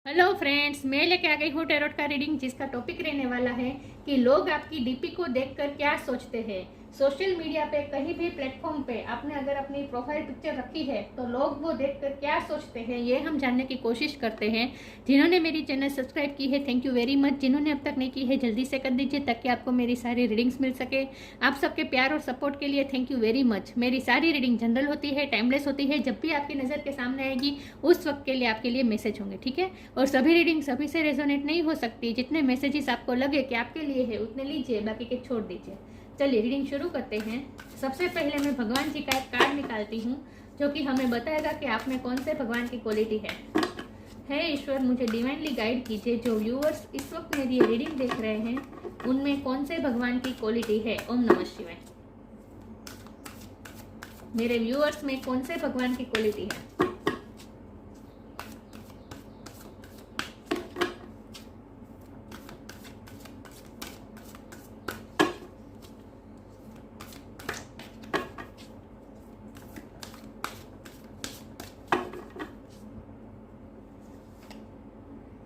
Hello friends, मैं लेके आ गई हूँ टैरोट का रीडिंग, जिसका टॉपिक रहने वाला है कि लोग आपकी डीपी को देखकर क्या सोचते हैं। सोशल मीडिया पे कहीं भी प्लेटफॉर्म पे आपने अगर अपनी प्रोफाइल पिक्चर रखी है तो लोग वो देखकर क्या सोचते हैं, ये हम जानने की कोशिश करते हैं। जिन्होंने मेरी चैनल सब्सक्राइब की है, थैंक यू वेरी मच। जिन्होंने अब तक नहीं की है, जल्दी से कर दीजिए ताकि आपको मेरी सारी रीडिंग्स मिल सके। आप सबके प्यार और सपोर्ट के लिए थैंक यू वेरी मच। मेरी सारी रीडिंग जनरल होती है, टाइमलेस होती है। जब भी आपकी नज़र के सामने आएगी उस वक्त के लिए आपके लिए मैसेज होंगे, ठीक है। और सभी रीडिंग सभी से रेजोनेट नहीं हो सकती। जितने मैसेजेस आपको लगे कि आपके लिए है उतने लीजिए, बाकी के छोड़ दीजिए। चलिए रीडिंग शुरू करते हैं। सबसे पहले मैं भगवान जी का एक कार्ड निकालती हूँ जो कि हमें बताएगा कि आप में कौन से भगवान की क्वालिटी है। हे ईश्वर, मुझे डिवाइनली गाइड कीजिए। जो व्यूअर्स इस वक्त मेरी रीडिंग देख रहे हैं उनमें कौन से भगवान की क्वालिटी है। ओम नमः शिवाय। मेरे व्यूअर्स में कौन से भगवान की क्वालिटी है।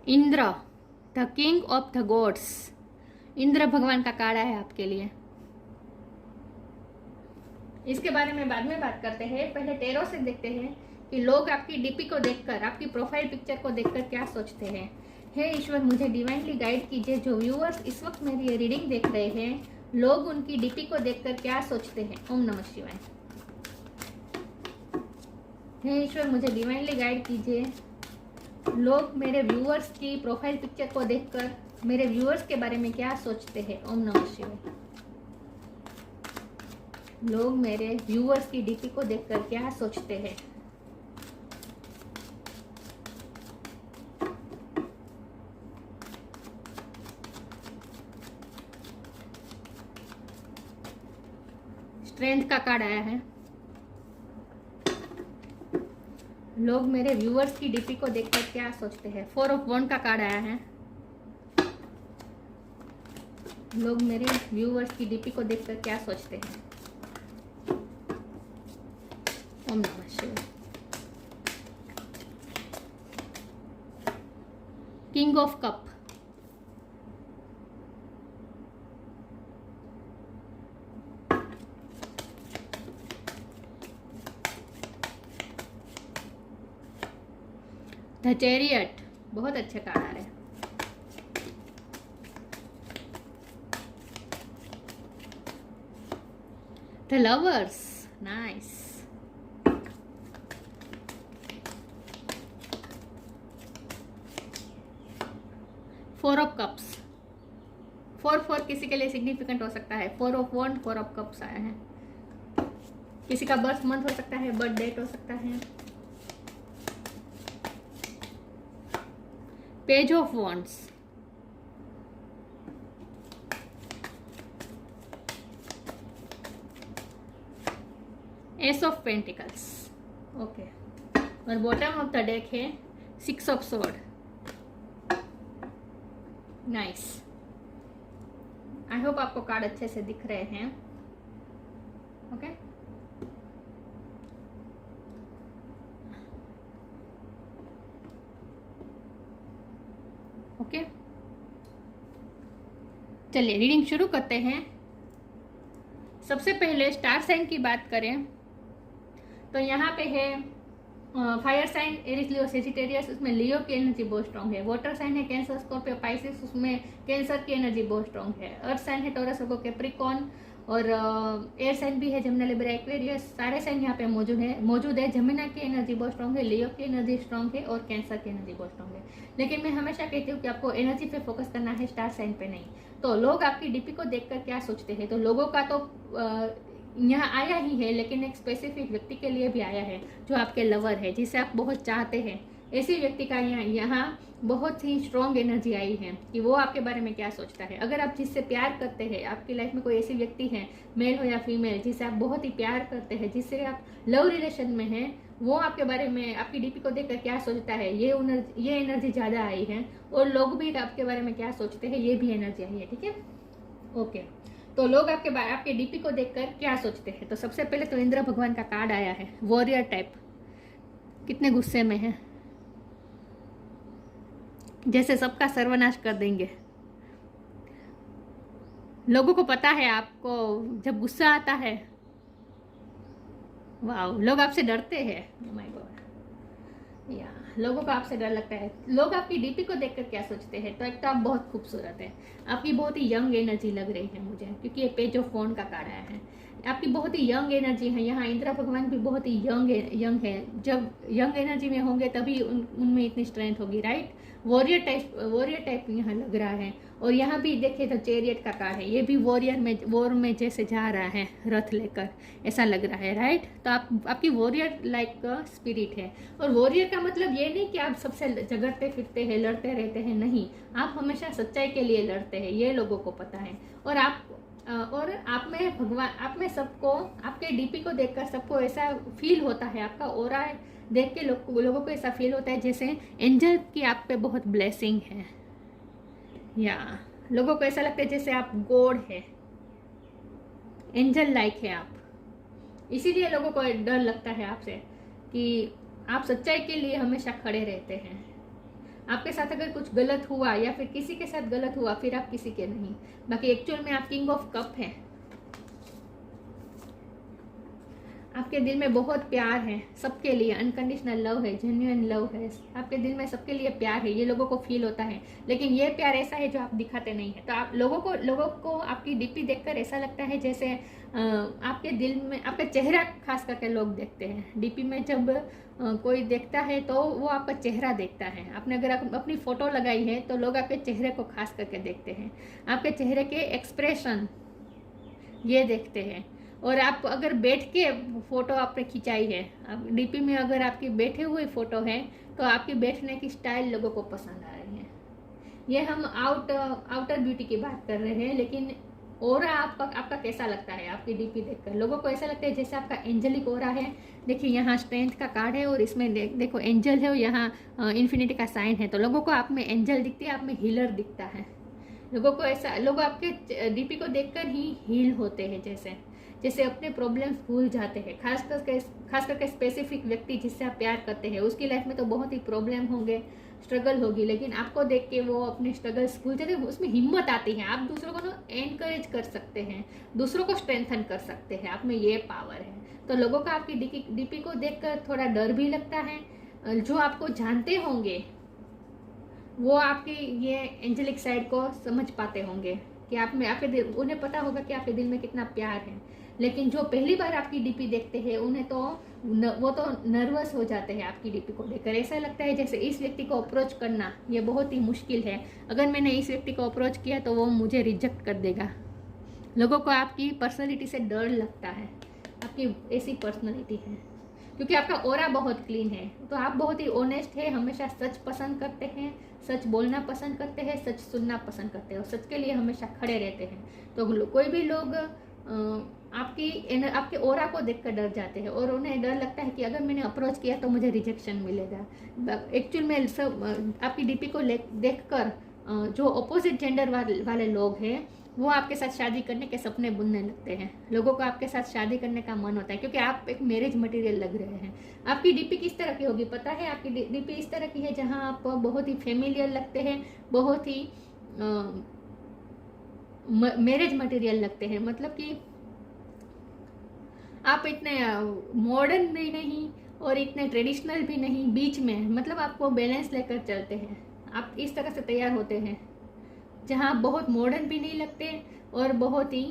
Indra, the king of the gods. Indra भगवान का कार्ड है आपके लिए। इसके बारे में बाद में बात करते हैं, पहले टैरो से देखते हैं कि लोग आपकी डीपी को देखकर, आपकी प्रोफाइल पिक्चर को देखकर क्या सोचते हैं। हे ईश्वर, मुझे डिवाइनली गाइड कीजिए। जो व्यूअर्स इस वक्त मेरी ये रीडिंग देख रहे हैं, लोग उनकी डीपी को देखकर क्या सोचते हैं। ओम नमः शिवाय। हे ईश्वर, मुझे डिवाइनली गाइड कीजिए। लोग मेरे व्यूअर्स की प्रोफाइल पिक्चर को देखकर मेरे व्यूअर्स के बारे में क्या सोचते हैं। ओम नमः शिवाय। लोग मेरे व्यूअर्स की डीपी को देखकर क्या सोचते हैं। स्ट्रेंथ का कार्ड आया है। लोग मेरे व्यूअर्स की डीपी को देखकर क्या सोचते हैं। 4 ऑफ वंड का कार्ड आया है। लोग मेरे व्यूअर्स की डीपी को देखकर क्या सोचते हैं। ओम नमः शिवाय। King of cup. The chariot, बहुत अच्छे कार्ड आ रहे हैं। The lovers, nice. Four of cups. 4 किसी के लिए सिग्निफिकेंट हो सकता है। 4 ऑफ वंड, 4 ऑफ कप्स आया है। किसी का बर्थ मंथ हो सकता है, बर्थ डेट हो सकता है। Page of wands. S of pentacles. Okay, और बॉटम ऑफ द डेक है 6 of sword. Nice. I hope आपको कार्ड अच्छे से दिख रहे हैं। ओके, ओके, चलिए रीडिंग शुरू करते हैं। सबसे पहले स्टार साइन की बात करें तो यहाँ पे है फायर साइन एरिस, लियो, सेजिटेरियस। उसमें लियो की एनर्जी बहुत स्ट्रॉन्ग है। वाटर साइन है कैंसर, स्कॉर्पियो, पाइसिस। उसमें कैंसर की एनर्जी बहुत स्ट्रॉन्ग है। अर्थ साइन है टॉरस, वर्गो, कैप्रिकॉर्न। और एयर साइन भी है जमुना, लिब्रा, एक्वेरियस। सारे साइन यहाँ पे मौजूद है। जमुना की एनर्जी बहुत स्ट्रॉन्ग है, लियो की एनर्जी स्ट्रॉन्ग है और कैंसर की एनर्जी बहुत स्ट्रॉन्ग है। लेकिन मैं हमेशा कहती हूँ कि आपको एनर्जी पे फोकस करना है, स्टार साइन पे नहीं। तो लोग आपकी डीपी को देखकर क्या सोचते हैं, तो लोगों का तो यहाँ आया ही है, लेकिन एक स्पेसिफिक व्यक्ति के लिए भी आया है जो आपके लवर है, जिसे आप बहुत चाहते हैं। ऐसी व्यक्ति का यहाँ बहुत ही स्ट्रॉन्ग एनर्जी आई है कि वो आपके बारे में क्या सोचता है। अगर आप जिससे प्यार करते हैं, आपकी लाइफ में कोई ऐसी व्यक्ति है, मेल हो या फीमेल, जिसे आप बहुत ही प्यार करते हैं, जिससे आप लव रिलेशन में हैं, वो आपके बारे में, आपकी डीपी को देखकर क्या सोचता है, ये एनर्जी ज़्यादा आई है। और लोग भी आपके बारे में क्या सोचते हैं, ये भी एनर्जी आई है, ठीक है। ओके, तो लोग आपके डीपी को देखकर क्या सोचते हैं। तो सबसे पहले तो इंद्र भगवान का कार्ड आया है, वॉरियर टाइप। कितने गुस्से में है। जैसे सबका सर्वनाश कर देंगे। लोगों को पता है, आपको जब गुस्सा आता है, वाह, लोग आपसे डरते हैं। माय गॉड, या लोगों को आपसे डर लगता है। लोग आपकी डीपी को देखकर क्या सोचते हैं? तो एक तो आप बहुत खूबसूरत है, आपकी बहुत ही यंग एनर्जी लग रही है मुझे, क्योंकि ये पेज ऑफ फोन का कार्ड आया है। आपकी बहुत ही यंग एनर्जी है। यहाँ इंद्र भगवान भी बहुत ही यंग है। जब यंग एनर्जी में होंगे तभी उनमें इतनी स्ट्रेंथ होगी, राइट। वॉरियर टाइप यहाँ लग रहा है। और यहाँ भी देखिए तो चैरियट का कार्ड है, ये भी वॉर में जैसे जा रहा है रथ लेकर, ऐसा लग रहा है, राइट। तो आपकी वॉरियर लाइक स्पिरिट है। और वॉरियर का मतलब ये नहीं कि आप सबसे झगड़ते फिरते हैं, लड़ते रहते हैं, नहीं, आप हमेशा सच्चाई के लिए लड़ते हैं, ये लोगों को पता है। और आप में भगवान, आप में सबको, आपके डीपी को देखकर सबको ऐसा फील होता है, आपका ऑरा देख के लोगों को ऐसा फील होता है जैसे एंजल की आप पे बहुत ब्लेसिंग है, या लोगों को ऐसा लगता है जैसे आप गॉड है, एंजल लाइक है आप। इसीलिए लोगों को डर लगता है आपसे कि आप सच्चाई के लिए हमेशा खड़े रहते हैं। आपके साथ अगर कुछ गलत हुआ या फिर किसी के साथ गलत हुआ, फिर आप किसी के नहीं। बाकी एक्चुअल में आप किंग ऑफ कप हैं। आपके दिल में बहुत प्यार है सबके लिए, अनकंडीशनल लव है, जेन्युइन लव है। आपके दिल में सबके लिए प्यार है, ये लोगों को फील होता है। लेकिन ये प्यार ऐसा है जो आप दिखाते नहीं है। तो आप लोगों को आपकी डीपी देखकर ऐसा लगता है जैसे आपके दिल में, आपका चेहरा खास करके लोग देखते हैं डीपी में। जब कोई देखता है तो वो आपका चेहरा देखता है। आपने अगर अपनी फोटो लगाई है तो लोग आपके चेहरे को खास करके देखते हैं, आपके चेहरे के एक्सप्रेशन ये देखते हैं। और आप अगर बैठ के फोटो आपने खिंचाई है, आप डीपी में अगर आपकी बैठे हुए फोटो है तो आपकी बैठने की स्टाइल लोगों को पसंद आ रही है। ये हम आउटर ब्यूटी की बात कर रहे हैं, लेकिन ओरा आपका कैसा लगता है आपकी डीपी देखकर? लोगों को ऐसा लगता है जैसे आपका एंजलिक ओरा है। देखिए यहाँ स्ट्रेंथ का कार्ड है और इसमें देखो एंजल है और यहाँ इन्फिनिटी का साइन है। तो लोगों को आप में एंजल दिखती है, आप में हीलर दिखता है। लोगों को ऐसा, लोग आपके डीपी को देखकर ही हील होते हैं, जैसे अपने प्रॉब्लम्स भूल जाते हैं। खास करके स्पेसिफिक व्यक्ति जिससे आप प्यार करते हैं उसकी लाइफ में तो बहुत ही प्रॉब्लम होंगे, स्ट्रगल होगी, लेकिन आपको देख के वो अपने स्ट्रगल्स भूल जाते हैं। उसमें हिम्मत आती है, आप दूसरों को एनकरेज कर सकते हैं, दूसरों को स्ट्रेंथन कर सकते हैं, आप में ये पावर है। तो लोगों का आपकी डीपी को देखकर थोड़ा डर भी लगता है। जो आपको जानते होंगे वो आपकी ये एंजेलिक साइड को समझ पाते होंगे कि आप में, आपके दिल, उन्हें पता होगा कि आपके दिल में कितना प्यार है। लेकिन जो पहली बार आपकी डीपी देखते हैं उन्हें तो वो तो नर्वस हो जाते हैं आपकी डीपी को देखकर। ऐसा लगता है जैसे इस व्यक्ति को अप्रोच करना ये बहुत ही मुश्किल है, अगर मैंने इस व्यक्ति को अप्रोच किया तो वो मुझे रिजेक्ट कर देगा। लोगों को आपकी पर्सनैलिटी से डर लगता है, आपकी ऐसी पर्सनैलिटी है, क्योंकि आपका ऑरा बहुत क्लीन है। तो आप बहुत ही ऑनेस्ट है, हमेशा सच पसंद करते हैं, सच बोलना पसंद करते हैं, सच सुनना पसंद करते हैं और सच के लिए हमेशा खड़े रहते हैं। तो कोई भी लोग आपके ऑरा को देखकर डर जाते हैं और उन्हें डर लगता है कि अगर मैंने अप्रोच किया तो मुझे रिजेक्शन मिलेगा। एक्चुअल में सब आपकी डीपी को देखकर जो अपोजिट जेंडर वाले लोग हैं वो आपके साथ शादी करने के सपने बुनने लगते हैं। लोगों को आपके साथ शादी करने का मन होता है क्योंकि आप एक मैरिज मटेरियल लग रहे हैं। आपकी डीपी किस तरह की होगी पता है? आपकी डीपी इस तरह की है जहां आप बहुत ही फेमिलियर लगते हैं, बहुत ही मैरिज मटेरियल लगते हैं। मतलब कि आप इतने मॉडर्न भी नहीं और इतने ट्रेडिशनल भी नहीं, बीच में, मतलब आपको बैलेंस लेकर चलते हैं। आप इस तरह से तैयार होते हैं जहाँ बहुत मॉडर्न भी नहीं लगते और बहुत ही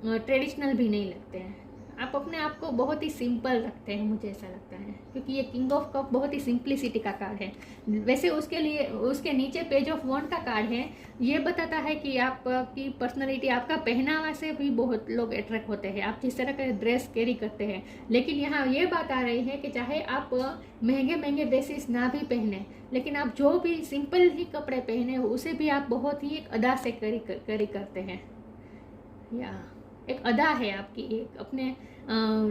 ट्रेडिशनल भी नहीं लगते हैं। आप अपने आप को बहुत ही सिंपल रखते हैं, मुझे ऐसा लगता है, क्योंकि ये किंग ऑफ कप बहुत ही सिंप्लिसिटी का कार्ड है। वैसे उसके नीचे पेज ऑफ वॉन्ड का कार्ड है। ये बताता है कि आपकी पर्सनालिटी, आपका पहनावा से भी बहुत लोग अट्रैक्ट होते हैं, आप जिस तरह का ड्रेस कैरी करते हैं। लेकिन यहाँ ये बात आ रही है कि चाहे आप महंगे ड्रेसेस ना भी पहने, लेकिन आप जो भी सिंपल ही कपड़े पहने हो उसे भी आप बहुत ही एक अदा से कैरी करते हैं। या एक अदा है आपकी, एक अपने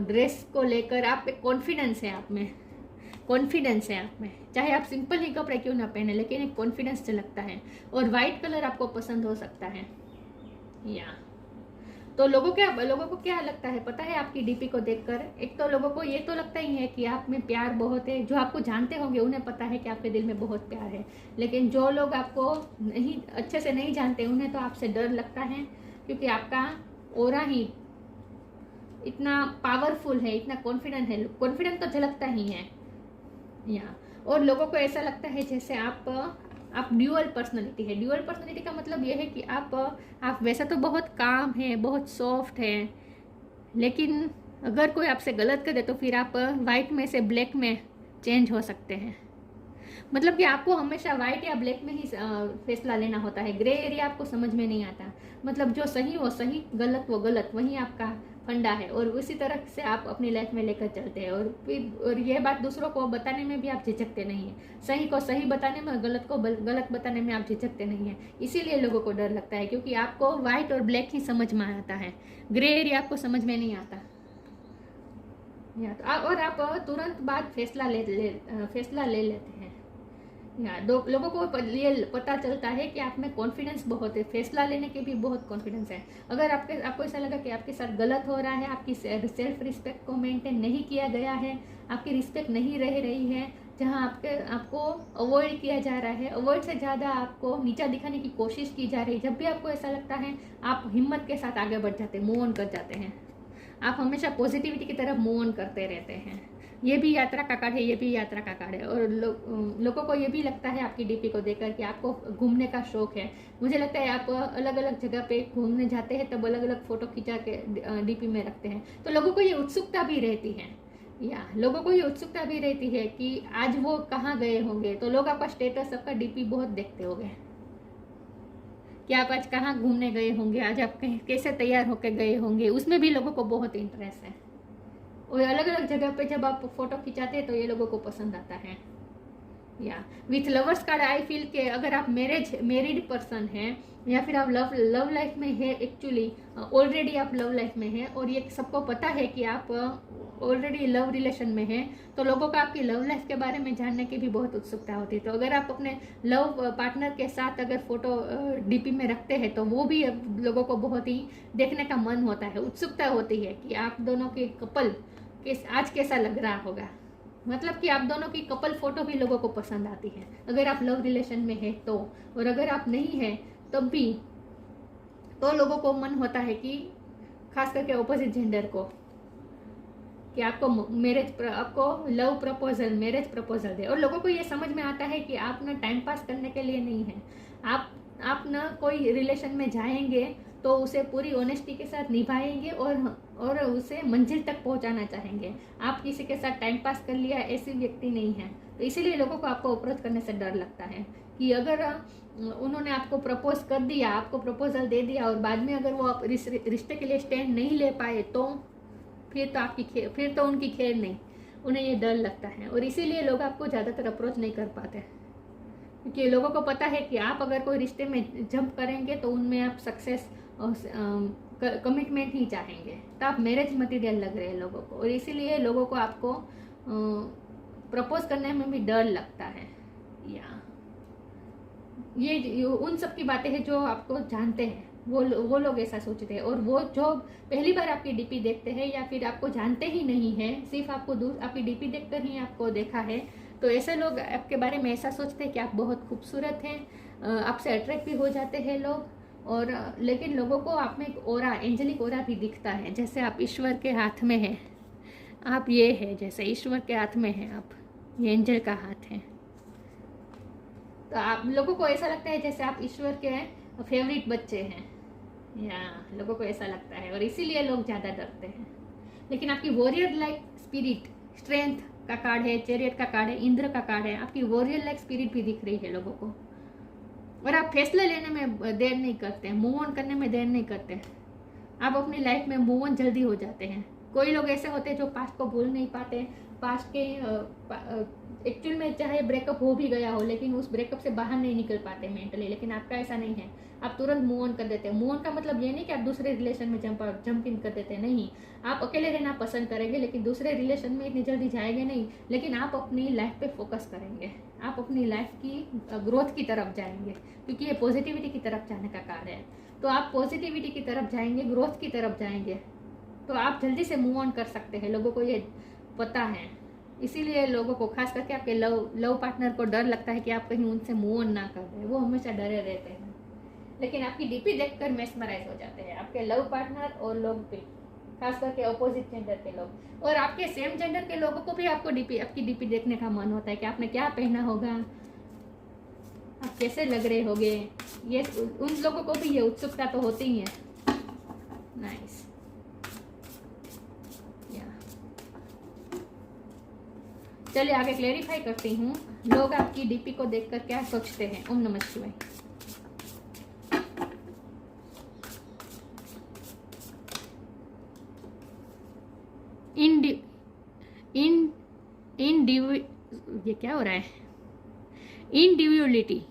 ड्रेस को लेकर आप एक कॉन्फिडेंस है आप में, कॉन्फिडेंस है आप में। चाहे आप सिंपल ही कपड़े क्यों ना पहने, लेकिन एक कॉन्फिडेंस झलकता है। और वाइट कलर आपको पसंद हो सकता है। या तो लोगों को क्या लगता है पता है आपकी डीपी को देखकर? एक तो लोगों को ये तो लगता ही है कि आप में प्यार बहुत है। जो आपको जानते होंगे उन्हें पता है कि आपके दिल में बहुत प्यार है, लेकिन जो लोग आपको नहीं अच्छे से नहीं जानते उन्हें तो आपसे डर लगता है, क्योंकि आपका ऑरा ही इतना पावरफुल है, इतना कॉन्फिडेंट है। कॉन्फिडेंट तो झलकता ही है यहाँ। और लोगों को ऐसा लगता है जैसे आप ड्यूअल पर्सनालिटी है। ड्यूअल पर्सनालिटी का मतलब ये है कि आप वैसा तो बहुत काम है, बहुत सॉफ्ट है, लेकिन अगर कोई आपसे गलत करे तो फिर आप वाइट में से ब्लैक में चेंज हो सकते हैं। मतलब कि आपको हमेशा वाइट या ब्लैक में ही फैसला लेना होता है। ग्रे एरिया आपको समझ में नहीं आता। मतलब जो सही वो सही, गलत वो गलत, वही आपका फंडा है। और उसी तरह से आप अपनी लाइफ में लेकर चलते हैं। और ये बात दूसरों को बताने में भी आप झिझकते नहीं हैं। सही को सही बताने में, गलत को गलत बताने में आप झिझकते नहीं हैं। इसीलिए लोगों को डर लगता है, क्योंकि आपको वाइट और ब्लैक ही समझ में आता है, ग्रे एरिया आपको समझ में नहीं आता। और आप तुरंत बाद फैसला ले लेते हैं। लोगों को ये पता चलता है कि आप में कॉन्फिडेंस बहुत है, फैसला लेने के भी बहुत कॉन्फिडेंस है। अगर आपको ऐसा लगा कि आपके साथ गलत हो रहा है, आपकी सेल्फ रिस्पेक्ट को मेंटेन नहीं किया गया है, आपकी रिस्पेक्ट नहीं रह रही है, जहां आपको अवॉइड किया जा रहा है, अवॉइड से ज़्यादा आपको नीचा दिखाने की कोशिश की जा रही है, जब भी आपको ऐसा लगता है आप हिम्मत के साथ आगे बढ़ जाते हैं, मूव ऑन कर जाते हैं। आप हमेशा पॉजिटिविटी की तरफ मूव ऑन करते रहते हैं। ये भी यात्रा का कार्ड है, ये भी यात्रा का कार्ड है। और लोगों को ये भी लगता है आपकी डीपी को देखकर कि आपको घूमने का शौक है। मुझे लगता है आप अलग अलग जगह पे घूमने जाते हैं तब अलग अलग फोटो खिंचा के डीपी में रखते हैं। तो लोगों को ये उत्सुकता भी रहती है, लोगों को ये उत्सुकता भी रहती है कि आज वो कहाँ गए होंगे। तो लोग आपका स्टेटस, आपका डीपी बहुत देखते होंगे कि आप आज कहाँ घूमने गए होंगे, आज आप कैसे तैयार होकर गए होंगे, उसमें भी लोगों को बहुत इंटरेस्ट है। और अलग अलग जगह पे जब आप फोटो खिंचाते हैं तो ये लोगों को पसंद आता है। With lovers card I feel के अगर आप मैरिड पर्सन हैं या फिर आप लव लाइफ में है, एक्चुअली ऑलरेडी आप लव लाइफ में हैं और ये सबको पता है कि आप ऑलरेडी लव रिलेशन में हैं, तो लोगों को आपकी लव लाइफ के बारे में जानने की भी बहुत उत्सुकता होती है। तो अगर आप अपने लव पार्टनर के साथ अगर फोटो डीपी में रखते हैं तो वो भी लोगों को बहुत ही देखने का मन होता है, उत्सुकता होती है कि आप दोनों के कपल आज कैसा लग रहा होगा। मतलब कि आप दोनों की कपल फोटो भी लोगों को पसंद आती है अगर आप लव रिलेशन में है तो। और अगर आप नहीं है तब भी तो लोगों को मन होता है कि खास करके ऑपोजिट जेंडर को कि आपको लव प्रपोजल, मैरिज प्रपोजल दे। और लोगों को ये समझ में आता है कि आप ना टाइम पास करने के लिए नहीं है, आप ना कोई रिलेशन में जाएंगे तो उसे पूरी ऑनेस्टी के साथ निभाएंगे और उसे मंजिल तक पहुंचाना चाहेंगे। आप किसी के साथ टाइम पास कर लिया ऐसी व्यक्ति नहीं है। तो इसीलिए लोगों को आपको अप्रोच करने से डर लगता है कि अगर उन्होंने आपको प्रपोज कर दिया, आपको प्रपोजल दे दिया और बाद में अगर वो आप रिश्ते के लिए स्टैंड नहीं ले पाए तो फिर तो उनकी खैर नहीं। उन्हें ये डर लगता है और इसीलिए लोग आपको ज़्यादातर अप्रोच नहीं कर पाते, क्योंकि लोगों को पता है कि आप अगर कोई रिश्ते में जंप करेंगे तो उनमें आप सक्सेस और कमिटमेंट ही चाहेंगे, तो आप मैरिज मटेरियल लग रहे हैं लोगों को। और इसीलिए लोगों को आपको प्रपोज करने में भी डर लगता है। ये उन सब की बातें हैं जो आपको जानते हैं, वो लोग ऐसा सोचते हैं। और वो जो पहली बार आपकी डीपी देखते हैं या फिर आपको जानते ही नहीं है, सिर्फ आपकी डीपी देखकर ही आपको देखा है, तो ऐसे लोग आपके बारे में ऐसा सोचते हैं कि आप बहुत खूबसूरत हैं, आपसे अट्रैक्ट भी हो जाते हैं लोग। और लेकिन लोगों को आप में एक ऑरा, एंजेलिक ऑरा भी दिखता है, जैसे आप ईश्वर के हाथ में हैं। आप ये है जैसे ईश्वर के हाथ में हैं आप, ये एंजल का हाथ है। तो आप लोगों को ऐसा लगता है जैसे आप ईश्वर के फेवरेट बच्चे हैं, या लोगों को ऐसा लगता है और इसीलिए लोग ज़्यादा डरते हैं। लेकिन आपकी वॉरियर लाइक स्पिरिट, स्ट्रेंथ का कार्ड है, चैरियट का कार्ड है, इंद्र का कार्ड है, आपकी वॉरियर लाइक स्पिरिट भी दिख रही है लोगों को। और आप फैसला लेने में देर नहीं करते हैं, मूव ऑन करने में देर नहीं करते हैं। आप अपनी लाइफ में मूव ऑन जल्दी हो जाते हैं। कोई लोग ऐसे होते हैं जो पास्ट को भूल नहीं पाते, पास्ट के एक्चुअल में चाहे ब्रेकअप हो भी गया हो लेकिन उस ब्रेकअप से बाहर नहीं निकल पाते मेंटली। लेकिन आपका ऐसा नहीं है, आप तुरंत मूव ऑन कर देते हैं। मूव ऑन का मतलब ये नहीं कि आप दूसरे रिलेशन में जंप इन कर देते हैं, नहीं। आप अकेले रहना पसंद करेंगे लेकिन दूसरे रिलेशन में इतनी जल्दी जाएंगे नहीं, लेकिन आप अपनी लाइफ पे फोकस करेंगे। आप अपनी लाइफ की ग्रोथ की तरफ जाएंगे, क्योंकि ये पॉजिटिविटी की तरफ जाने का कार्य है। तो आप पॉजिटिविटी की तरफ जाएंगे, ग्रोथ की तरफ जाएंगे, तो आप जल्दी से मूव ऑन कर सकते हैं। लोगों को ये पता है, इसीलिए लोगों को, खास करके आपके लव पार्टनर को डर लगता है कि आप कहीं उनसे मूव ऑन ना कर दें। वो हमेशा डरे रहते हैं, लेकिन आपकी डीपी देखकर मेस्मराइज हो जाते हैं आपके लव पार्टनर और लोग भी, खास करके अपोजिट जेंडर के लोग। और आपके सेम जेंडर के लोगों को भी आपकी डीपी देखने का मन होता है कि आपने क्या पहना होगा, आप कैसे लग रहे होगे। ये उन लोगों को भी ये उत्सुकता तो होती ही है। नाइस। चलिए आगे क्लेरिफाई करती हूँ, लोग आपकी डीपी को देखकर क्या सोचते हैं। ओम नमः शिवाय। ये क्या हो रहा है? Individuality,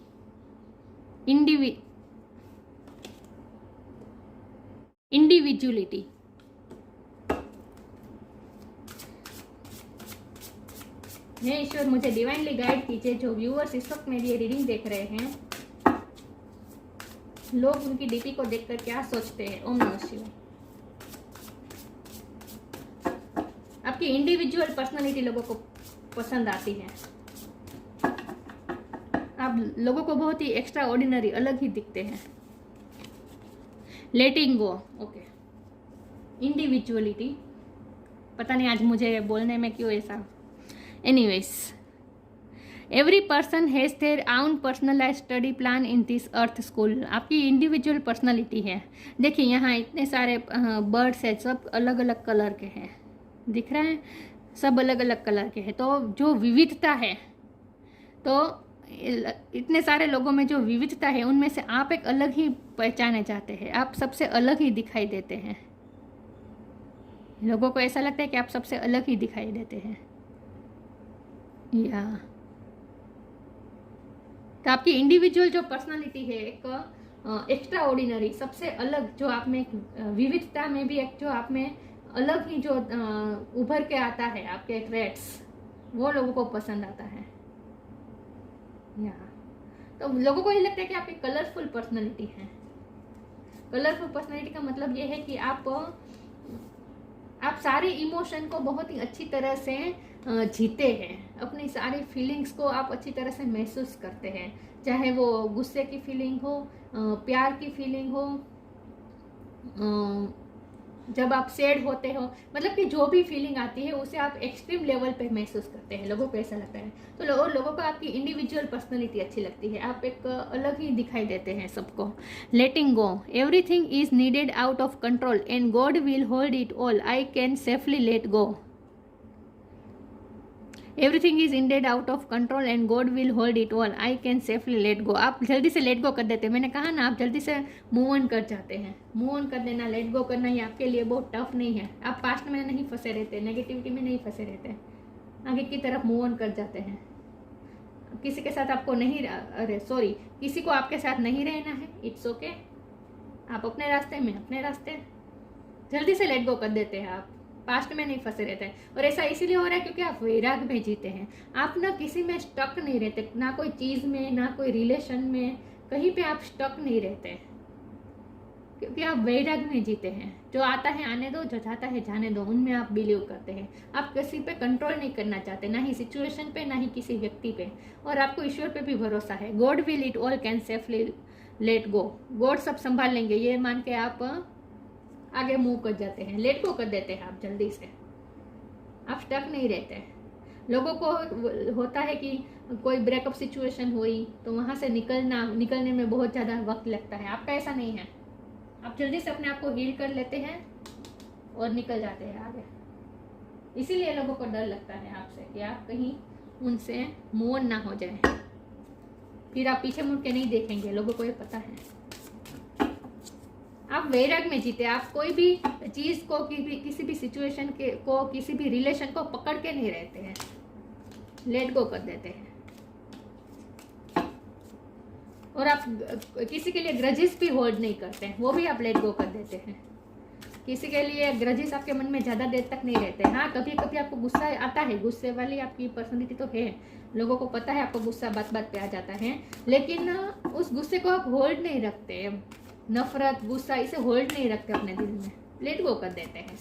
individuality. हे ईश्वर, मुझे डिवाइनली गाइड कीजिए। जो व्यूअर्स इस वक्त मेरी ये रीडिंग देख रहे हैं, लोग उनकी डीपी को देखकर क्या सोचते हैं। ओम नमः शिवाय। आपकी इंडिविजुअल पर्सनालिटी लोगों को पसंद आती है। आप लोगों को बहुत ही एक्स्ट्रा ऑर्डिनरी, अलग ही दिखते हैं। लेटिंग गो, ओके। इंडिविजुअलिटी, पता नहीं आज मुझे बोलने में क्यों ऐसा। Anyways, every person has their own personalised study plan in this earth school. आपकी इंडिविजुअल पर्सनालिटी है। देखिए यहाँ इतने सारे बर्ड्स हैं, सब अलग अलग कलर के हैं, दिख रहा है, सब अलग अलग कलर के हैं। तो जो विविधता है, तो इतने सारे लोगों में जो विविधता है, उनमें से आप एक अलग ही पहचाने जाते हैं। आप सबसे अलग ही दिखाई देते हैं। लोगों को ऐसा लगता है कि आप सबसे अलग ही दिखाई देते हैं। या तो आपकी इंडिविजुअल जो पर्सनालिटी है, एक एक्स्ट्रा ऑर्डिनरी, सबसे अलग, जो आप में एक विविधता में भी एक जो आप में अलग ही जो उभर के आता है, आपके ट्रेट्स, वो लोगों को पसंद आता है। या तो लोगों को ये लगता है कि आपकी कलरफुल पर्सनालिटी है। कलरफुल पर्सनालिटी का मतलब ये है कि आप सारे इमोशन को बहुत ही अच्छी तरह से जीते हैं। अपनी सारी फीलिंग्स को आप अच्छी तरह से महसूस करते हैं, चाहे वो गुस्से की फीलिंग हो, प्यार की फीलिंग हो, जब आप सैड होते हो, मतलब कि जो भी फीलिंग आती है उसे आप एक्सट्रीम लेवल पे महसूस करते हैं। लोगों को ऐसा लगता है। तो लोगों को आपकी इंडिविजुअल पर्सनालिटी अच्छी लगती है। आप एक अलग ही दिखाई देते हैं सबको। Letting go, everything is needed out of control and God will hold it all. I can safely let go. Everything is indeed out of control and God will hold it all. I can safely let go. आप जल्दी से let go कर देते हैं। मैंने कहा ना, आप जल्दी से मूव ऑन कर जाते हैं। मूव ऑन कर देना, लेट गो करना, ये आपके लिए बहुत टफ नहीं है। आप पास्ट में नहीं फंसे रहते, नेगेटिविटी में नहीं फंसे रहते, आगे की तरफ मूव ऑन कर जाते हैं। किसी के साथ आपको नहीं, किसी को आपके साथ नहीं रहना है, इट्स ओके। आप अपने रास्ते में, अपने रास्ते, जल्दी से लेट गो कर देते हैं। आप पास्ट में नहीं फंसे रहते हैं। और ऐसा इसीलिए हो रहा है क्योंकि आप वैराग में जीते हैं। आप ना किसी में स्टक नहीं रहते, ना कोई चीज़ में, ना कोई रिलेशन में, कहीं पे आप स्टक नहीं रहते, क्योंकि आप वैराग में जीते हैं। जो आता है आने दो, जो जाता है जाने दो, उनमें आप बिलीव करते हैं। आप किसी पे कंट्रोल नहीं करना चाहते, ना ही सिचुएशन पे, ना ही किसी व्यक्ति पे। और आपको ईश्वर पे भी भरोसा है। God will it all can safely let go. God सब संभाल लेंगे, ये मान के आप आगे मूव कर जाते हैं, लेट गो कर देते हैं आप जल्दी से। आप स्टक नहीं रहते। लोगों को होता है कि कोई ब्रेकअप सिचुएशन हुई तो वहाँ से निकलने में बहुत ज़्यादा वक्त लगता है। आपका ऐसा नहीं है। आप जल्दी से अपने आप को हील कर लेते हैं और निकल जाते हैं आगे। इसीलिए लोगों को डर लगता है आपसे कि आप कहीं उनसे मूव ऑन ना हो जाए, फिर आप पीछे मुड़ के नहीं देखेंगे। लोगों को ये पता है। आप वैराग में जीते। आप कोई भी चीज को, किसी भी सिचुएशन को, किसी भी रिलेशन को पकड़ के नहीं रहते हैं, लेट गो कर देते हैं। और आप किसी के लिए ग्रजेस भी होल्ड नहीं करते हैं, वो भी आप लेट गो कर देते हैं। किसी के लिए ग्रजेस आपके मन में ज़्यादा देर तक नहीं रहते। हाँ, कभी कभी आपको गुस्सा आता है, गुस्से वाली आपकी पर्सनैलिटी तो है, लोगों को पता है आपको गुस्सा बात बात पे आ जाता है, लेकिन उस गुस्से को आप होल्ड नहीं रखते। नफरत, गुस्सा, इसे होल्ड नहीं रखते अपने दिल में, लेट गो कर देते हैं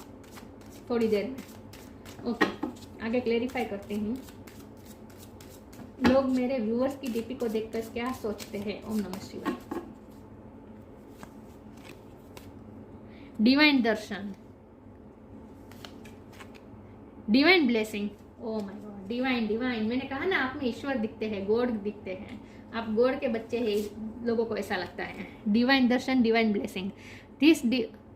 थोड़ी देर में। ओके, आगे क्लेरिफाई करती हूँ। लोग मेरे व्यूअर्स की डीपी को देखकर क्या सोचते हैं? ओम नमः शिवाय। Divine darshan, divine blessing. Oh my God, divine divine, मैंने कहा ना आप में ईश्वर दिखते हैं, गॉड दिखते हैं, आप गॉड के बच्चे हैं, लोगों को ऐसा लगता है। Divine darshan, divine blessing, this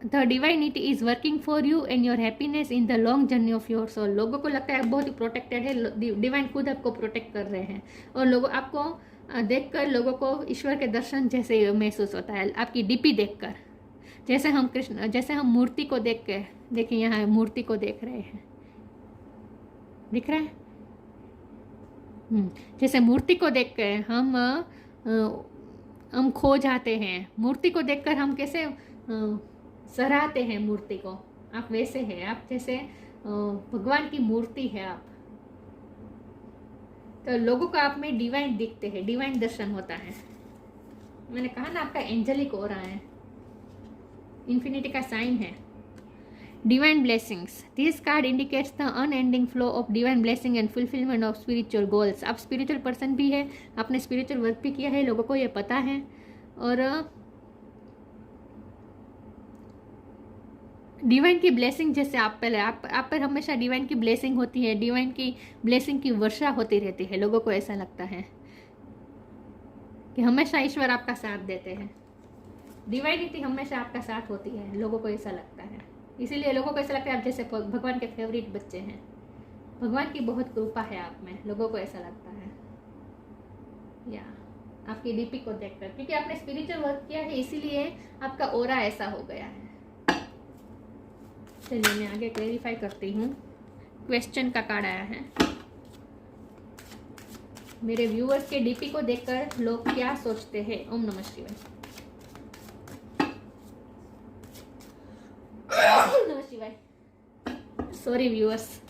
the divinity is working for you and your happiness in the long journey of your soul. लोगों को लगता है बहुत ही प्रोटेक्टेड है, डिवाइन खुद आपको प्रोटेक्ट कर रहे हैं, और लोगों आपको देखकर लोगों को ईश्वर के दर्शन जैसे महसूस होता है आपकी डीपी देखकर। जैसे हम कृष्ण, जैसे हम मूर्ति को देख के, देखिए यहाँ मूर्ति को देख रहे हैं, दिख रहा है? जैसे मूर्ति को देख के हम खो जाते हैं, मूर्ति को देखकर हम कैसे सराहते हैं मूर्ति को, आप वैसे हैं, आप जैसे भगवान की मूर्ति है आप। तो लोगों को आप में डिवाइन दिखते हैं, डिवाइन दर्शन होता है। मैंने कहा ना आपका एंजेलिक हो रहा है, इन्फिनिटी का साइन है। Divine blessings, this card indicates the unending flow of divine blessing and fulfilment of spiritual goals. आप स्पिरिचुअल पर्सन भी है, आपने स्पिरिचुअल वर्क भी किया है, लोगों को ये पता है। और डिवाइन की ब्लेसिंग जैसे आप पर हमेशा डिवाइन की ब्लेसिंग होती है, डिवाइन की ब्लेसिंग की वर्षा होती रहती है। लोगों को ऐसा लगता है कि हमेशा ईश्वर आपका साथ देते हैं, डिवाइनिटी हमेशा आपका साथ होती है, लोगों को ऐसा लगता है। इसीलिए लोगों को ऐसा लगता है आप जैसे भगवान के फेवरेट बच्चे हैं, भगवान की बहुत कृपा है आप में, लोगों को ऐसा लगता है। या आपकी डीपी को देखकर, क्योंकि आपने स्पिरिचुअल वर्क किया है, इसीलिए आपका ऑरा ऐसा हो गया है। चलिए मैं आगे क्लेरिफाई करती हूँ। क्वेश्चन का कार्ड आया है, मेरे व्यूअर्स के डीपी को देखकर लोग क्या सोचते हैं? ओम नमः शिवाय। नमः शिवाय, सॉरी व्यूअर्स।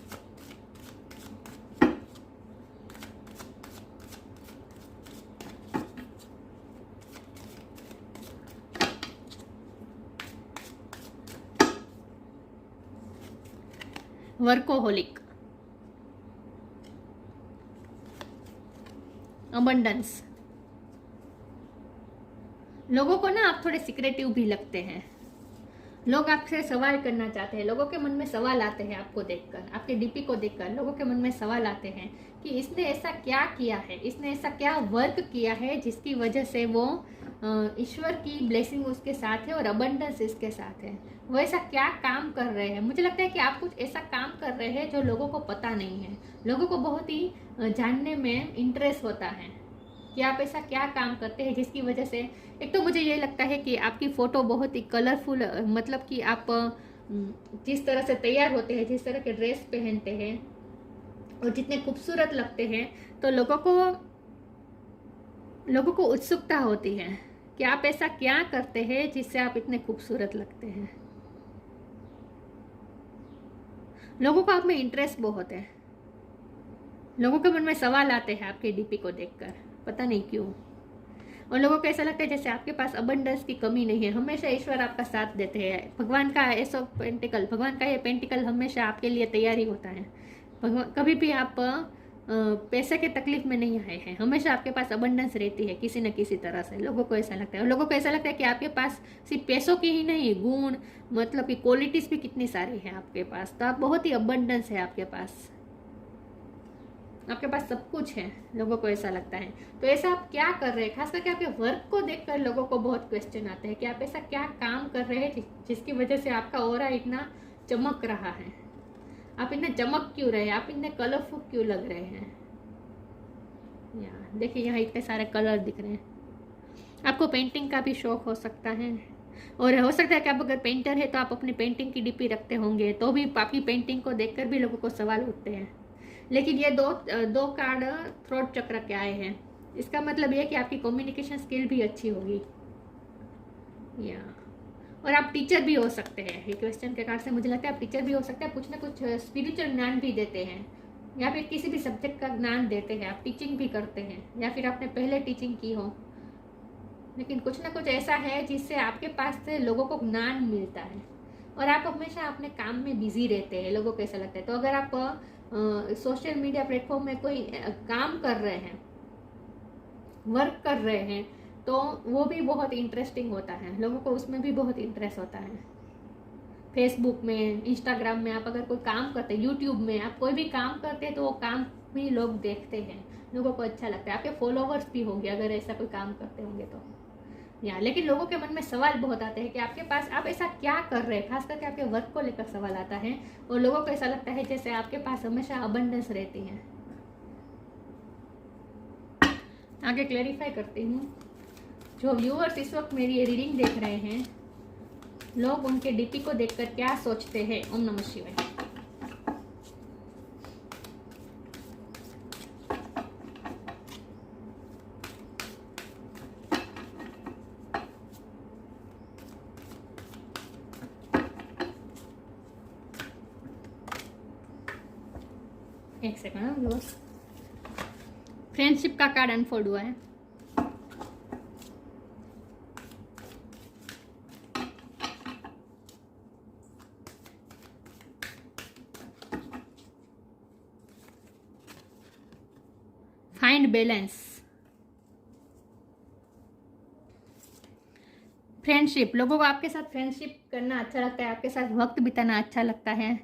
Workaholic, abundance. लोगों को ना आप थोड़े सिक्रेटिव भी लगते हैं, लोग आपसे सवाल करना चाहते हैं, लोगों के मन में सवाल आते हैं आपको देखकर, आपके डीपी को देखकर लोगों के मन में सवाल आते हैं कि इसने ऐसा क्या किया है, इसने ऐसा क्या वर्क किया है जिसकी वजह से वो ईश्वर की ब्लेसिंग उसके साथ है और अबंडेंस इसके साथ है। वो ऐसा क्या काम कर रहे हैं? मुझे लगता है कि आप कुछ ऐसा काम कर रहे हैं जो लोगों को पता नहीं है। लोगों को बहुत ही जानने में इंटरेस्ट होता है कि आप ऐसा क्या काम करते हैं जिसकी वजह से, एक तो मुझे ये लगता है कि आपकी फ़ोटो बहुत ही कलरफुल, मतलब कि आप जिस तरह से तैयार होते हैं, जिस तरह के ड्रेस पहनते हैं और जितने खूबसूरत लगते हैं, तो लोगों को उत्सुकता होती है कि आप ऐसा क्या करते हैं जिससे आप इतने खूबसूरत लगते हैं। लोगों को आप में इंटरेस्ट बहुत है, लोगों के मन में सवाल आते हैं आपके डीपी को देखकर, पता नहीं क्यों। और लोगों को ऐसा लगता है जैसे आपके पास अबंडेंस की कमी नहीं है, हमेशा ईश्वर आपका साथ देते हैं। भगवान का ऐसा पेंटिकल, भगवान का ये पेंटिकल हमेशा आपके लिए तैयार ही होता है। भगवान कभी भी आप पैसे के तकलीफ में नहीं आए हैं, हमेशा आपके पास अबंडेंस रहती है किसी न किसी तरह से। लोगों को ऐसा लगता है, और लोगों को ऐसा लगता है कि आपके पास सिर्फ पैसों की ही नहीं, गुण, मतलब कि क्वालिटीज़ भी कितनी सारी हैं आपके पास। तो आप बहुत ही अबंडेंस है आपके पास, आपके पास सब कुछ है, लोगों को ऐसा लगता है। तो ऐसा आप क्या कर रहे हैं? खास करके आपके वर्क को देखकर लोगों को बहुत क्वेश्चन आते हैं कि आप ऐसा क्या काम कर रहे हैं जिसकी वजह से आपका ऑरा इतना चमक रहा है, आप इतने चमक क्यों रहे हैं, आप इतने कलरफुल क्यों लग रहे हैं। यहाँ देखिए, यहाँ इतने सारे कलर दिख रहे हैं। आपको पेंटिंग का भी शौक हो सकता है, और हो सकता है कि आप अगर पेंटर है तो आप अपनी पेंटिंग की डीपी रखते होंगे, तो भी आपकी पेंटिंग को देखकर भी लोगों को सवाल उठते हैं। लेकिन ये दो कार्ड थ्रोट चक्र के आए हैं, इसका मतलब ये है कि आपकी कम्युनिकेशन स्किल भी अच्छी होगी। या और आप टीचर भी हो सकते हैं। ये क्वेश्चन के कारण से मुझे लगता है आप टीचर भी हो सकते हैं, कुछ ना कुछ स्पिरिचुअल ज्ञान भी देते हैं, या फिर किसी भी सब्जेक्ट का ज्ञान देते हैं, आप टीचिंग भी करते हैं, या फिर आपने पहले टीचिंग की हो, लेकिन कुछ ना कुछ ऐसा है जिससे आपके पास से लोगों को ज्ञान मिलता है और आप हमेशा अपने काम में बिजी रहते हैं, लोगों को ऐसा लगता है। तो अगर आप सोशल मीडिया प्लेटफॉर्म में कोई काम कर रहे हैं, वर्क कर रहे हैं, तो वो भी बहुत इंटरेस्टिंग होता है, लोगों को उसमें भी बहुत इंटरेस्ट होता है। फेसबुक में, इंस्टाग्राम में आप अगर कोई काम करते हैं, यूट्यूब में आप कोई भी काम करते हैं तो वो काम भी लोग देखते हैं, लोगों को अच्छा लगता है, आपके फॉलोवर्स भी होंगे अगर ऐसा कोई काम करते होंगे तो। या लेकिन लोगों के मन में सवाल बहुत आते हैं कि आपके पास आप ऐसा क्या कर रहे हैं, खास करके आपके वर्क को लेकर सवाल आता है और लोगों को ऐसा लगता है जैसे आपके पास हमेशा अबंडेंस रहती है। आगे क्लैरिफाई करती हूँ। जो व्यूअर्स इस वक्त मेरी ये रीडिंग देख रहे हैं, लोग उनके डीपी को देखकर क्या सोचते हैं। ओम नमः शिवाय। एक सेकंड व्यूअर्स, फ्रेंडशिप का कार्ड अनफोल्ड हुआ है। Find balance. फ्रेंडशिप, लोगों को आपके साथ फ्रेंडशिप करना अच्छा लगता है, आपके साथ वक्त बिताना अच्छा लगता है।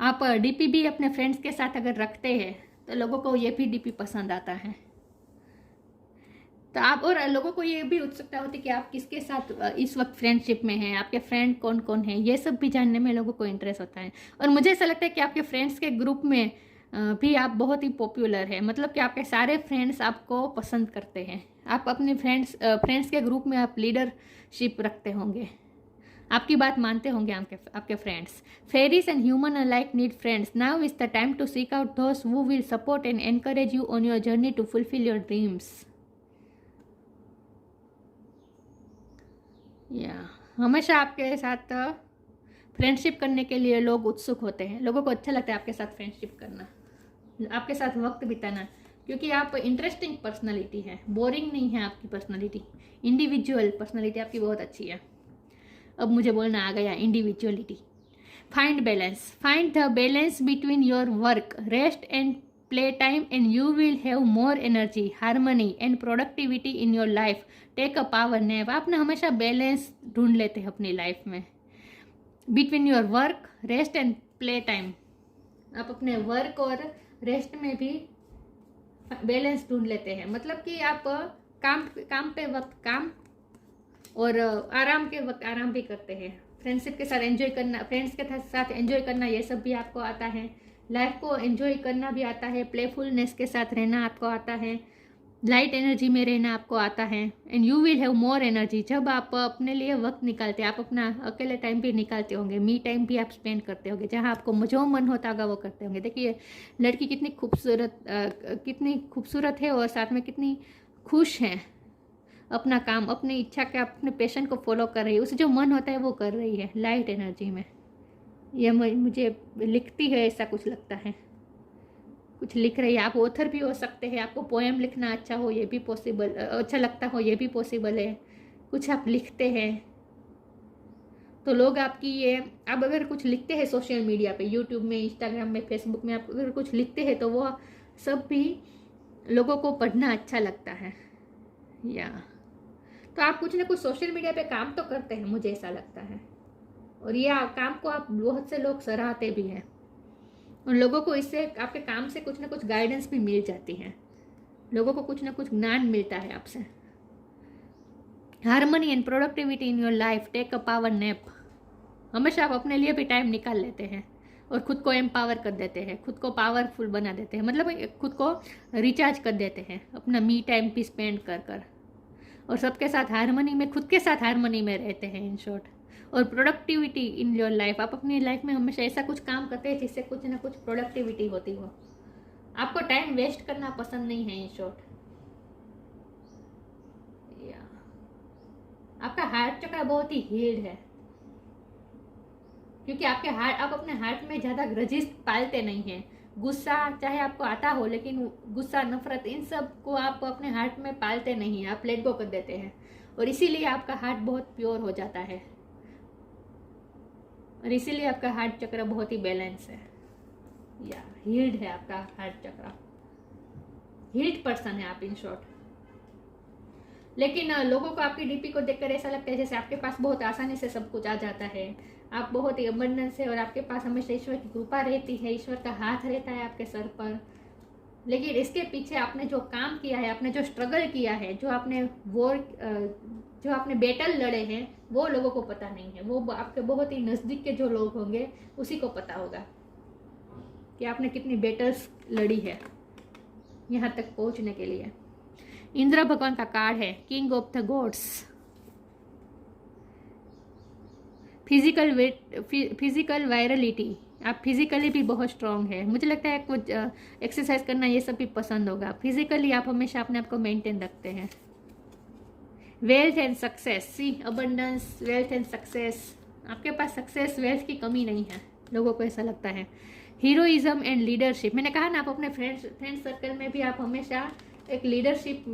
आप डीपी भी अपने फ्रेंड्स के साथ अगर रखते हैं तो लोगों को ये भी डीपी पसंद आता है। तो आप, और लोगों को ये भी उत्सुकता होती है कि आप किसके साथ इस वक्त फ्रेंडशिप में हैं, आपके फ्रेंड कौन कौन हैं, ये सब भी जानने में लोगों को इंटरेस्ट होता है। और मुझे ऐसा लगता है कि आपके फ्रेंड्स के ग्रुप में भी आप बहुत ही पॉपुलर है, मतलब कि आपके सारे फ्रेंड्स आपको पसंद करते हैं। आप अपने फ्रेंड्स के ग्रुप में आप लीडरशिप रखते होंगे, आपकी बात मानते होंगे आपके friends. Fairies and human alike need friends. Now is the time to seek out those who will support and encourage you on your journey to fulfil your dreams. या हमेशा आपके साथ फ्रेंडशिप करने के लिए लोग उत्सुक होते हैं, लोगों को अच्छा लगता है आपके साथ फ्रेंडशिप करना, आपके साथ वक्त बिताना, क्योंकि आप इंटरेस्टिंग पर्सनालिटी है, बोरिंग नहीं है आपकी पर्सनालिटी, इंडिविजुअल पर्सनालिटी आपकी बहुत अच्छी है। अब मुझे बोलना आ गया individuality. Find balance. Find the balance between your work, rest and play time and you will have more energy, harmony and productivity in your life. Take a power nap. आप ना हमेशा बैलेंस ढूंढ लेते हैं अपनी लाइफ में, between your work, rest and play time. आप अपने वर्क और रेस्ट में भी बैलेंस ढूंढ लेते हैं, मतलब कि आप काम पे वक्त काम और आराम के वक्त आराम भी करते हैं। फ्रेंडशिप के साथ एंजॉय करना, फ्रेंड्स के साथ एंजॉय करना, ये सब भी आपको आता है। लाइफ को एंजॉय करना भी आता है, प्लेफुलनेस के साथ रहना आपको आता है, लाइट एनर्जी में रहना आपको आता है। And you will have more energy. जब आप अपने लिए वक्त निकालते हैं, आप अपना अकेले टाइम भी निकालते होंगे, मी टाइम भी आप स्पेंड करते होंगे, जहाँ आपको जो मन होता होगा वो करते होंगे। देखिए लड़की कितनी खूबसूरत है और साथ में कितनी खुश है, अपना काम, अपनी इच्छा के, अपने पैशन को फॉलो कर रही है, उसे जो मन होता है वो कर रही है लाइट एनर्जी में। ये मुझे लिखती है ऐसा कुछ लगता है, कुछ लिख रही है। आप ऑथर भी हो सकते हैं, आपको पोएम लिखना अच्छा हो, ये भी पॉसिबल, अच्छा लगता हो, ये भी पॉसिबल है। कुछ आप लिखते हैं तो लोग आपकी ये, आप अगर कुछ लिखते हैं सोशल मीडिया पे, यूट्यूब में, इंस्टाग्राम में, फेसबुक में, आप अगर कुछ लिखते हैं तो वो सब भी लोगों को पढ़ना अच्छा लगता है। या तो आप कुछ ना कुछ सोशल मीडिया पे काम तो करते हैं, मुझे ऐसा लगता है, और ये काम को आप बहुत से लोग सराहते भी हैं, और लोगों को इससे, आपके काम से कुछ ना कुछ गाइडेंस भी मिल जाती है, लोगों को कुछ ना कुछ ज्ञान मिलता है आपसे। Harmony and productivity in your life. Take a power nap. हमेशा आप अपने लिए भी टाइम निकाल लेते हैं और खुद को एम्पावर कर देते हैं, खुद को पावरफुल बना देते हैं, मतलब खुद को रिचार्ज कर देते हैं, अपना मी टाइम भी स्पेंड कर और सबके साथ हार्मनी में, खुद के साथ हार्मनी में रहते हैं इन शॉर्ट। और प्रोडक्टिविटी इन योर लाइफ। आप अपनी लाइफ में हमेशा ऐसा कुछ काम करते हैं जिससे कुछ ना कुछ प्रोडक्टिविटी होती हो, आपको टाइम वेस्ट करना पसंद नहीं है इन शॉर्ट। आपका हार्ट चक्र बहुत ही हील्ड है, क्योंकि आपके हार्ट, आप अपने हार्ट में ज़्यादा ग्रजेस पालते नहीं हैं। गुस्सा चाहे आपको आता हो, लेकिन गुस्सा, नफरत, इन सब को आप अपने हार्ट में पालते नहीं हैं, आप लेट गो कर देते हैं, और इसीलिए आपका हार्ट बहुत प्योर हो जाता है, और इसीलिए आपका हार्ट चक्र बहुत ही बैलेंस है, या हील्ड है आपका हार्ट चक्र, हील्ड पर्सन है आप इन शॉर्ट। लेकिन लोगों को आपकी डीपी को देखकर ऐसा लगता है जैसे आपके पास बहुत आसानी से सब कुछ आ जाता है, आप बहुत ही अबंडेंस है, और आपके पास हमेशा ईश्वर की कृपा रहती है, ईश्वर का हाथ रहता है आपके सर पर। लेकिन इसके पीछे आपने जो काम किया है, आपने जो स्ट्रगल किया है, जो आपने जो आपने बैटल लड़े हैं, वो लोगों को पता नहीं है। वो आपके बहुत ही नज़दीक के जो लोग होंगे उसी को पता होगा कि आपने कितनी बैटल्स लड़ी है यहाँ तक पहुँचने के लिए। इंद्र भगवान का कार्ड है, king of the gods. Physical virality, आप फिजिकली भी बहुत स्ट्रांग है। मुझे लगता है कुछ एक्सरसाइज करना ये सब भी पसंद होगा। फिजिकली आप हमेशा अपने आप को मेंटेन रखते हैं। Wealth and success, see abundance, wealth and success, आपके पास सक्सेस वेल्थ की कमी नहीं है, लोगों को ऐसा लगता है। हीरोइज्म एंड लीडरशिप, मैंने कहा ना, आप अपने फ्रेंड सर्कल में भी आप हमेशा एक लीडरशिप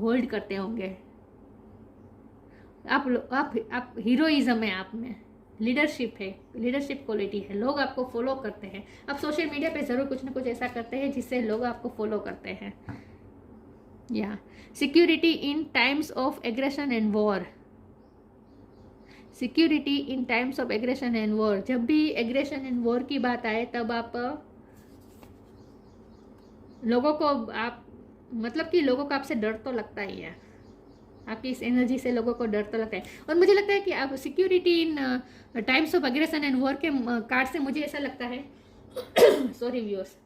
होल्ड करते होंगे। आप हीरोइज्म है आप में, लीडरशिप है, लीडरशिप क्वालिटी है, लोग आपको फॉलो करते हैं। आप सोशल मीडिया पे ज़रूर कुछ ना कुछ ऐसा करते हैं जिससे लोग आपको फॉलो करते हैं। या security in times of aggression and war, security in times of aggression and war, जब भी एग्रेशन एंड वॉर की बात आए तब आप लोगों को, आप मतलब कि लोगों को आपसे डर तो लगता ही है, आपकी इस एनर्जी से लोगों को डर तो लगता है। और मुझे लगता है कि आप security in times of aggression and war के कार्ड से मुझे ऐसा लगता है सॉरी व्यूअर्स,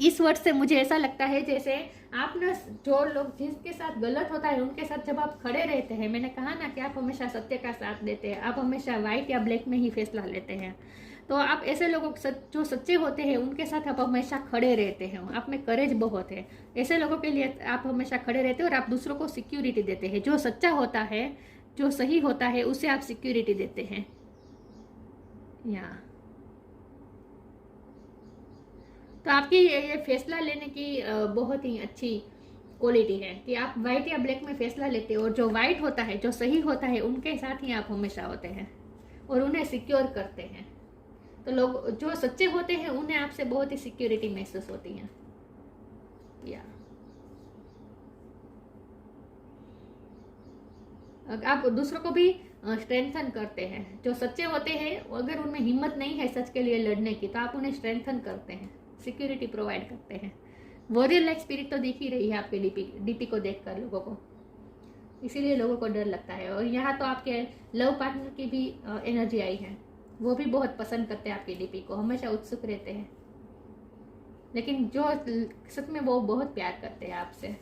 इस वर्ड से मुझे ऐसा लगता है जैसे आप ना, जो लोग जिसके साथ गलत होता है उनके साथ जब आप खड़े रहते हैं, मैंने कहा ना कि आप हमेशा सत्य का साथ देते हैं, आप हमेशा वाइट या ब्लैक में ही फैसला लेते हैं, तो आप ऐसे लोगों जो सच्चे होते हैं उनके साथ आप हमेशा खड़े रहते हैं, आप में करेज बहुत है, ऐसे लोगों के लिए आप हमेशा खड़े रहते हैं और आप दूसरों को सिक्योरिटी देते हैं। जो सच्चा होता है, जो सही होता है, उसे आप सिक्योरिटी देते हैं। या तो आपकी ये फैसला लेने की बहुत ही अच्छी क्वालिटी है कि आप वाइट या ब्लैक में फैसला लेते हो, और जो वाइट होता है, जो सही होता है, उनके साथ ही आप हमेशा होते हैं और उन्हें सिक्योर करते हैं। तो लोग जो सच्चे होते हैं उन्हें आपसे बहुत ही सिक्योरिटी महसूस होती है। या आप दूसरों को भी स्ट्रेंथन करते हैं। जो सच्चे होते हैं, अगर उनमें हिम्मत नहीं है सच के लिए लड़ने की, तो आप उन्हें स्ट्रेंथन करते हैं, सिक्योरिटी प्रोवाइड करते हैं। वॉरियर लाइक स्पिरिट तो दिख ही रही है आपके डीपी को देखकर लोगों को, इसीलिए लोगों को डर लगता है। और यहाँ तो आपके लव पार्टनर की भी एनर्जी आई है, वो भी बहुत पसंद करते हैं आपकी डीपी को, हमेशा उत्सुक रहते हैं, लेकिन जो सच में वो बहुत प्यार करते हैं आपसे।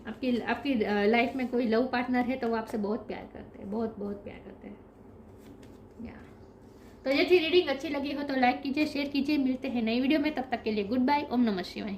आपकी लाइफ में कोई लव पार्टनर है तो वो आपसे बहुत प्यार करते हैं, बहुत बहुत प्यार करते हैं। तो ये थी रीडिंग, अच्छी लगी हो तो लाइक कीजिए, शेयर कीजिए। मिलते हैं नई वीडियो में, तब तक के लिए गुड बाय, ओम नमः शिवाय।